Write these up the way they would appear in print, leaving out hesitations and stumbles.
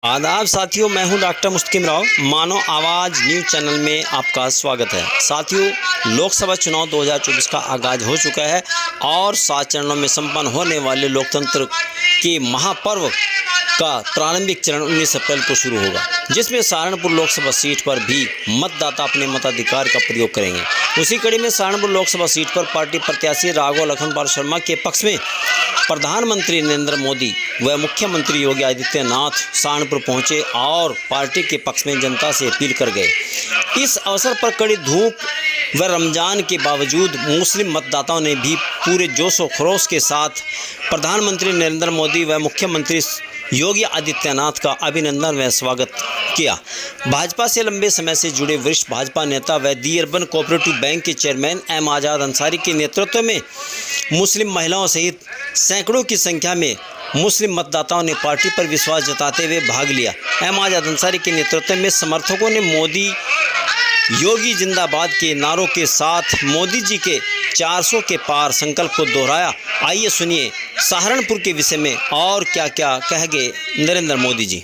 आदाब साथियों, मैं हूं डॉक्टर मुस्तकिम राव। मानव आवाज़ न्यूज़ चैनल में आपका स्वागत है। साथियों, लोकसभा चुनाव 2024 का आगाज़ हो चुका है और 7 चरणों में संपन्न होने वाले लोकतंत्र के महापर्व का प्रारंभिक चरण 19 अप्रैल को शुरू होगा, जिसमें सहारनपुर लोकसभा सीट पर भी मतदाता अपने मताधिकार का प्रयोग करेंगे। उसी कड़ी में सहारनपुर लोकसभा सीट पर पार्टी प्रत्याशी राघव लखनपाल शर्मा के पक्ष में प्रधानमंत्री नरेंद्र मोदी व मुख्यमंत्री योगी आदित्यनाथ सहारनपुर पहुंचे और पार्टी के पक्ष में जनता से अपील कर गए। इस अवसर पर कड़ी धूप व रमजान के बावजूद मुस्लिम मतदाताओं ने भी पूरे जोश व खरोश के साथ प्रधानमंत्री नरेंद्र मोदी व मुख्यमंत्री योगी आदित्यनाथ का अभिनंदन व स्वागत किया। भाजपा से लंबे समय से जुड़े वरिष्ठ भाजपा नेता व दी अर्बन कोऑपरेटिव बैंक के चेयरमैन एम आज़ाद अंसारी के नेतृत्व में मुस्लिम महिलाओं सहित सैकड़ों की संख्या में मुस्लिम मतदाताओं ने पार्टी पर विश्वास जताते हुए भाग लिया। एम आज़ाद अंसारी के नेतृत्व में समर्थकों ने मोदी योगी जिंदाबाद के नारों के साथ मोदी जी के 400 के पार संकल्प को दोहराया। आइए सुनिए सहारनपुर के विषय में और क्या क्या कह गए नरेंद्र मोदी जी।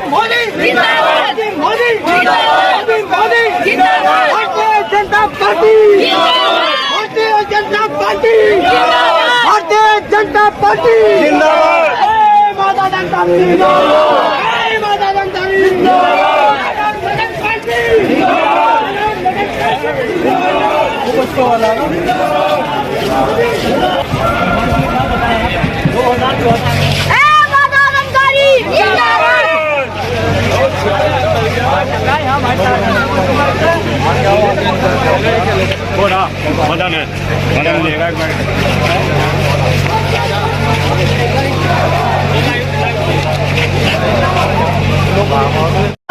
मोदी जिंदाबाद, मोदी जिंदाबाद, मोदी जिंदाबाद, भारतीय जनता पार्टी जिंदाबाद, भारतीय जनता पार्टी जिंदाबाद, भारतीय जनता पार्टी जिंदाबाद, जय माता जनता जिंदाबाद, जय माता जनता जिंदाबाद, मदन लेगा एक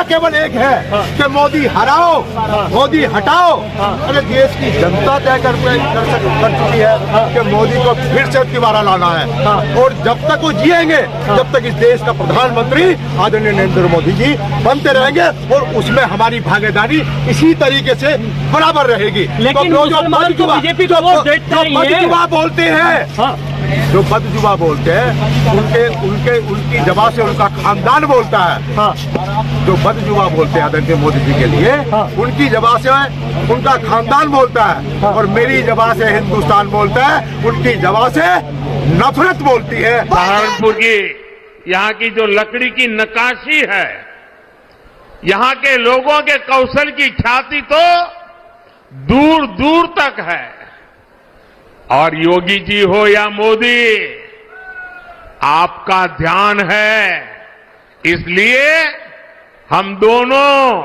केवल एक है कि मोदी हराओ, मोदी हटाओ। अरे देश की जनता तय कर चुकी है कि मोदी को फिर से दोबारा लाना है और जब तक वो जिएंगे जब तक इस देश का प्रधानमंत्री आदरणीय नरेंद्र मोदी जी बनते रहेंगे और उसमें हमारी भागीदारी इसी तरीके से बराबर रहेगी। लेकिन तो जो बदजुबान बोलते हैं, जो बदजुबान बोलते हैं उनकी जबान से उनका खानदान बोलता है। जो बदजुबान बोलते हैं आदरणीय मोदी जी के लिए, उनकी जबान से उनका खानदान बोलता है और मेरी जबान से हिंदुस्तान बोलता है, उनकी जबान से नफरत बोलती है। सहारनपुर की यहाँ की जो लकड़ी की नक्काशी है, यहाँ के लोगों के कौशल की ख्याति तो दूर दूर तक है। और योगी जी हो या मोदी, आपका ध्यान है, इसलिए हम दोनों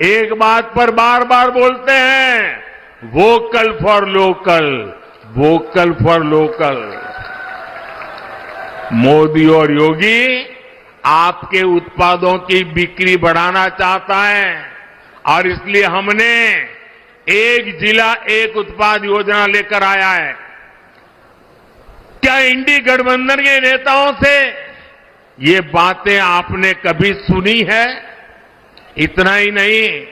एक बात पर बार बार बोलते हैं, vocal for local, vocal for local. Modi और योगी आपके उत्पादों की बिक्री बढ़ाना चाहता है और इसलिए हमने एक जिला एक उत्पाद योजना लेकर आया है। क्या इंडी गठबंधन के नेताओं से ये बातें आपने कभी सुनी है? इतना ही नहीं,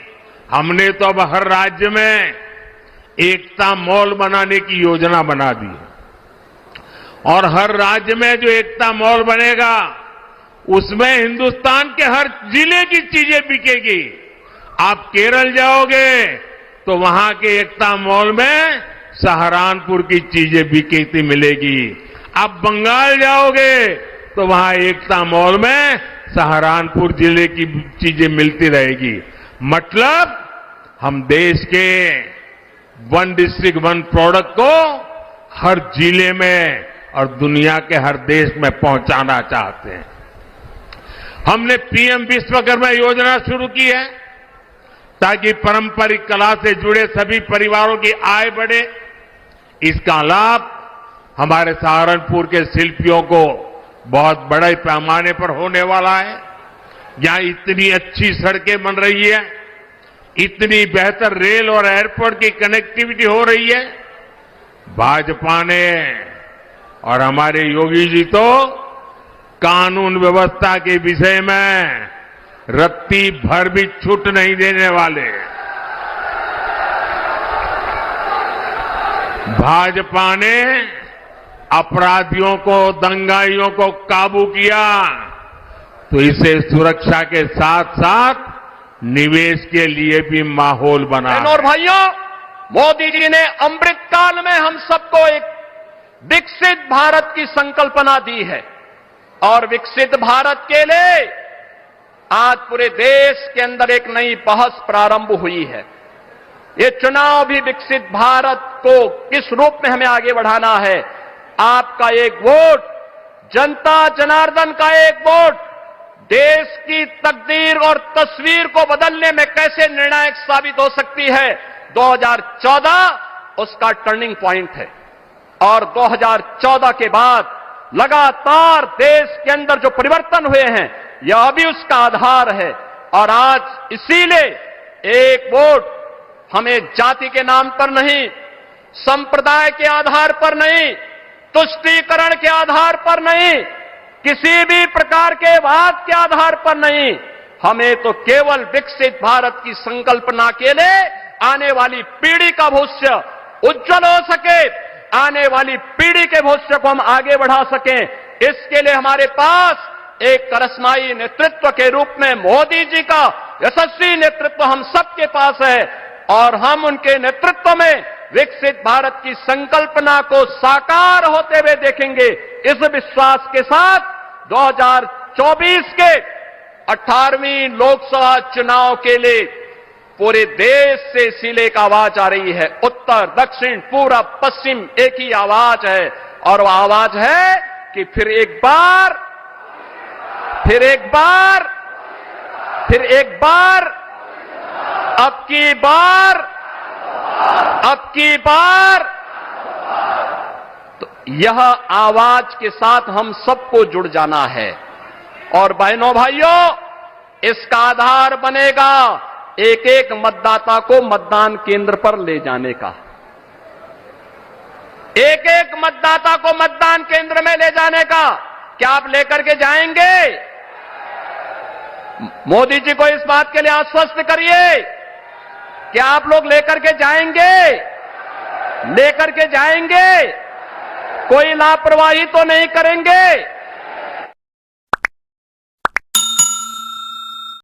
हमने तो अब हर राज्य में एकता मॉल बनाने की योजना बना दी और हर राज्य में जो एकता मॉल बनेगा उसमें हिंदुस्तान के हर जिले की चीजें बिकेगी। आप केरल जाओगे तो वहां के एकता मॉल में सहारनपुर की चीजें बिकती मिलेगी। आप बंगाल जाओगे तो वहां एकता मॉल में सहारनपुर जिले की चीजें मिलती रहेगी। मतलब हम देश के वन डिस्ट्रिक्ट वन प्रोडक्ट को हर जिले में और दुनिया के हर देश में पहुंचाना चाहते हैं। हमने पीएम विश्वकर्मा योजना शुरू की है ताकि पारंपरिक कला से जुड़े सभी परिवारों की आय बढ़े। इसका लाभ हमारे सहारनपुर के शिल्पियों को बहुत बड़े पैमाने पर होने वाला है। यहां इतनी अच्छी सड़कें बन रही है, इतनी बेहतर रेल और एयरपोर्ट की कनेक्टिविटी हो रही है। भाजपा ने और हमारे योगी जी तो कानून व्यवस्था के विषय में रत्ती भर भी छूट नहीं देने वाले। भाजपा ने अपराधियों को, दंगाइयों को काबू किया तो इसे सुरक्षा के साथ साथ निवेश के लिए भी माहौल बना। बहनों और भाइयों, मोदी जी ने अमृत काल में हम सबको एक विकसित भारत की संकल्पना दी है और विकसित भारत के लिए आज पूरे देश के अंदर एक नई बहस प्रारंभ हुई है। ये चुनाव भी विकसित भारत को किस रूप में हमें आगे बढ़ाना है। आपका एक वोट, जनता जनार्दन का एक वोट देश की तकदीर और तस्वीर को बदलने में कैसे निर्णायक साबित हो सकती है। 2014 उसका टर्निंग पॉइंट है और 2014 के बाद लगातार देश के अंदर जो परिवर्तन हुए हैं यह भी उसका आधार है। और आज इसीलिए एक वोट हमें जाति के नाम पर नहीं, संप्रदाय के आधार पर नहीं, तुष्टीकरण के आधार पर नहीं, किसी भी प्रकार के वाद के आधार पर नहीं, हमें तो केवल विकसित भारत की संकल्पना के लिए आने वाली पीढ़ी का भविष्य उज्जवल हो सके, आने वाली पीढ़ी के भविष्य को हम आगे बढ़ा सकें, इसके लिए हमारे पास एक करिश्माई नेतृत्व के रूप में मोदी जी का यशस्वी नेतृत्व हम सबके पास है और हम उनके नेतृत्व में विकसित भारत की संकल्पना को साकार होते हुए देखेंगे। इस विश्वास के साथ 2024 के 18वीं लोकसभा चुनाव के लिए पूरे देश से इसीलिए एक आवाज आ रही है। उत्तर, दक्षिण, पूरब, पश्चिम एक ही आवाज है और वह आवाज है कि फिर एक बार अब की बार तो यह आवाज के साथ हम सबको जुड़ जाना है। और बहनों भाइयों, इसका आधार बनेगा एक एक मतदाता को मतदान केंद्र पर ले जाने का। एक एक मतदाता को मतदान केंद्र में ले जाने का। क्या आप लेकर के जाएंगे? मोदी जी को इस बात के लिए आश्वस्त करिए कि आप लोग लेकर के जाएंगे, कोई लापरवाही तो नहीं करेंगे।